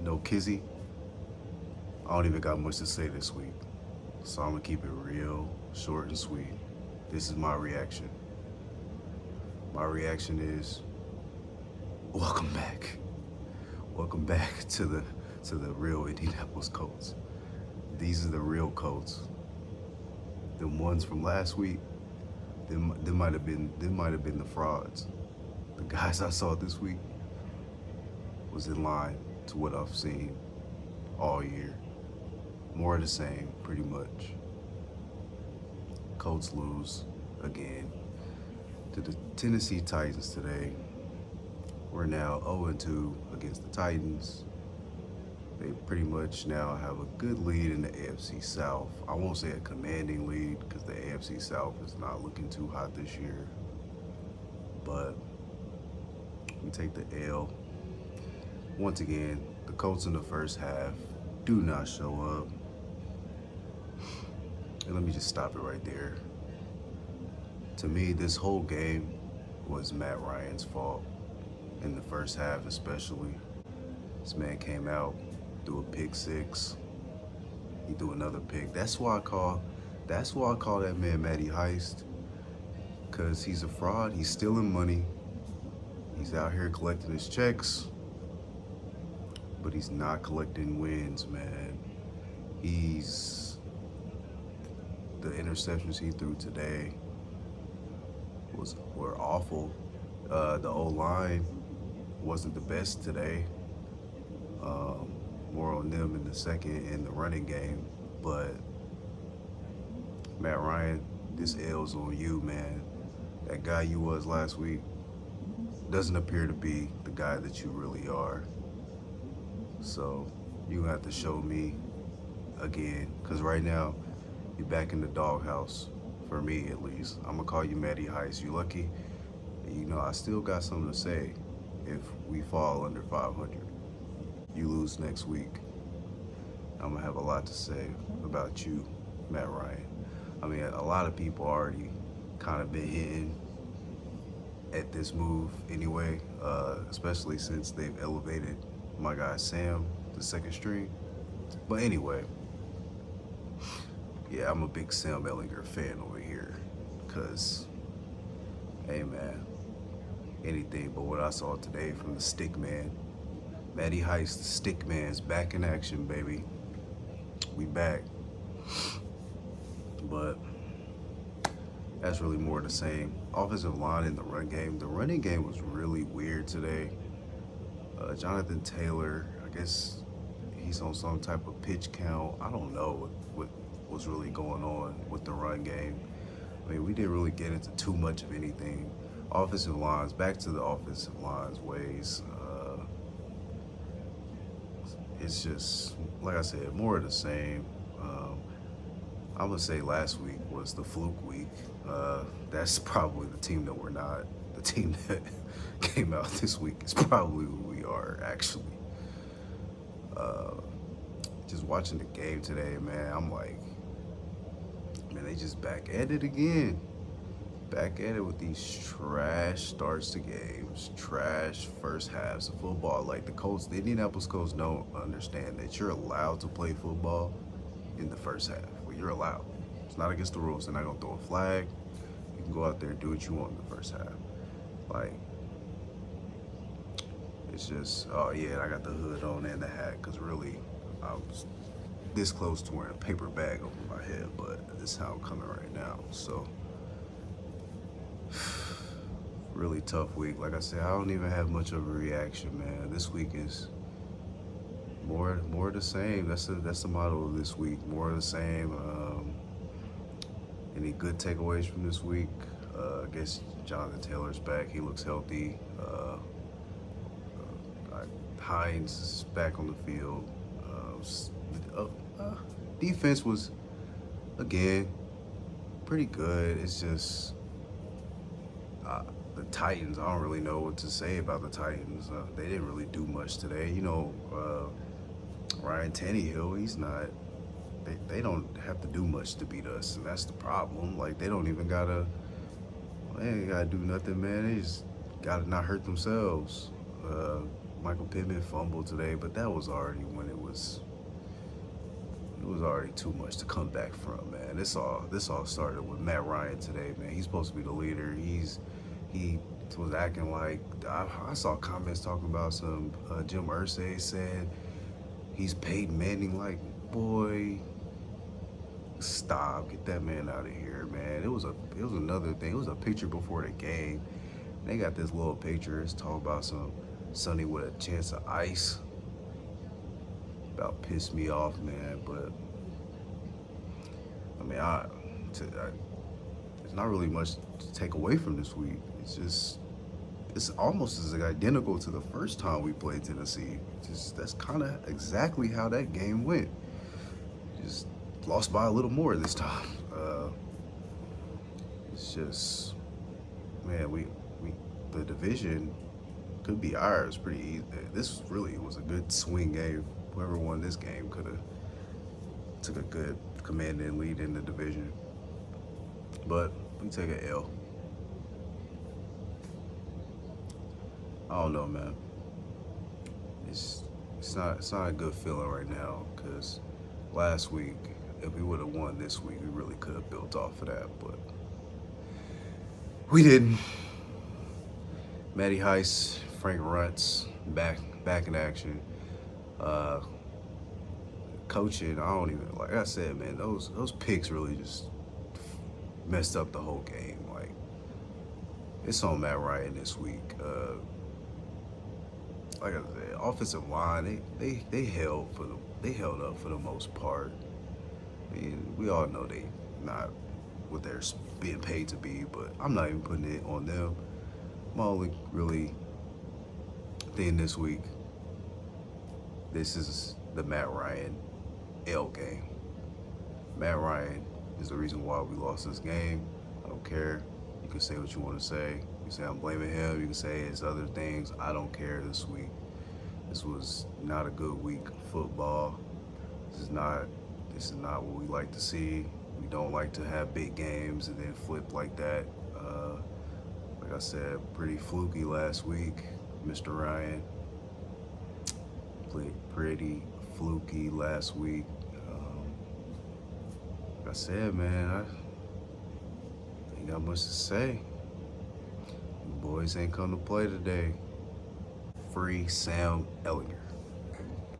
no Kizzy. I don't even got much to say this week. So I'm gonna keep it real, short and sweet. This is my reaction. My reaction is welcome back. Welcome back to the real Indianapolis Colts. These are the real Colts. The ones from last week, they might have been the frauds. The guys I saw this week was in line to what I've seen all year. More of the same, pretty much. Colts lose again to the Tennessee Titans today. We're now 0-2 against the Titans. They pretty much now have a good lead in the AFC South. I won't say a commanding lead because the AFC South is not looking too hot this year. But we take the L. Once again, the Colts in the first half do not show up. And let me just stop it right there. To me, this whole game was Matt Ryan's fault. In the first half especially. This man came out, threw a pick six. He threw another pick. That's why I call that man Matty Heist. Cause he's a fraud, he's stealing money. He's out here collecting his checks. But he's not collecting wins, man. The interceptions he threw today were awful. The O-line wasn't the best today. More on them in the second in the running game. But Matt Ryan, this L's on you, man. That guy you was last week doesn't appear to be the guy that you really are. So you have to show me again, because right now you're back in the doghouse, for me at least. I'm gonna call you Matty Heist. You lucky? You know, I still got something to say. If we fall under 500, you lose next week, I'm gonna have a lot to say about you, Matt Ryan. I mean, a lot of people already kind of been hitting at this move anyway, especially since they've elevated my guy Sam to second string. But anyway, yeah, I'm a big Sam Ellinger fan over here, cause, hey man, anything but what I saw today from the stick man. Matty Heist, the stick man's back in action, baby. We back. But that's really more of the same. Offensive line in the run game. The running game was really weird today. Jonathan Taylor, I guess he's on some type of pitch count. I don't know what was really going on with the run game. I mean, we didn't really get into too much of anything. Offensive lines, back to the offensive lines ways. It's just, like I said, more of the same. I would say last week was the fluke week. That's probably the team that we're not. The team that came out this week is probably who we are, actually. Just watching the game today, man, I'm like, man, they just back at it again. Back at it with these trash starts to games, trash first halves of football. Like the Colts, the Indianapolis Colts don't understand that you're allowed to play football in the first half. Well, you're allowed. It's not against the rules. They're not gonna throw a flag. You can go out there and do what you want in the first half. Like, it's just, oh yeah, I got the hood on and the hat, because really, I was this close to wearing a paper bag over my head, but this is how I'm coming right now, so. Really tough week. Like I said, I don't even have much of a reaction, man. This week is more of the same. That's the motto of this week. More of the same. Any good takeaways from this week? I guess Jonathan Taylor's back. He looks healthy. Hines is back on the field. Defense was, again, pretty good. It's just the Titans. I don't really know what to say about the Titans. They didn't really do much today. You know, Ryan Tannehill, he's not. They don't have to do much to beat us, and that's the problem. Like, they don't even gotta. They ain't gotta do nothing, man. They just gotta not hurt themselves. Michael Pittman fumbled today, but that was already when it was already too much to come back from, man. This all started with Matt Ryan today, man. He's supposed to be the leader. He was acting like I saw comments talking about some Jim Irsay said he's Peyton Manning. Like, boy, stop, get that man out of here, man. It was another thing. It was a picture before the game. They got this little picture. It's talking about some Sonny with a chance of ice. About pissed me off, man. But I mean, there's not really much to take away from this week. It's almost as identical to the first time we played Tennessee. That's kind of exactly how that game went. Just lost by a little more this time. It's just, man, we the division could be ours pretty easy. This really was a good swing game. Whoever won this game could have took a good commanding lead in the division. But we take an L. I don't know, man. It's not a good feeling right now because last week, if we would have won this week, we really could have built off of that, but we didn't. Matty Heist, Frank Runtz, back in action. Coaching, I don't even, like I said, man, those picks really just messed up the whole game. Like, it's on Matt Ryan this week. Like I said, offensive line, they held up for the most part. I mean, we all know they not what they're being paid to be, but I'm not even putting it on them. My only really thing this week, this is the Matt Ryan L game. Matt Ryan is the reason why we lost this game. I don't care. You can say what you want to say. You can say I'm blaming him. You can say it's other things. I don't care this week. This was not a good week of football. This is not what we like to see. We don't like to have big games and then flip like that. Like I said, pretty fluky last week, Mr. Ryan. Played pretty fluky last week. Like I said, man, I ain't got much to say. The boys ain't come to play today. Free Sam Ellinger.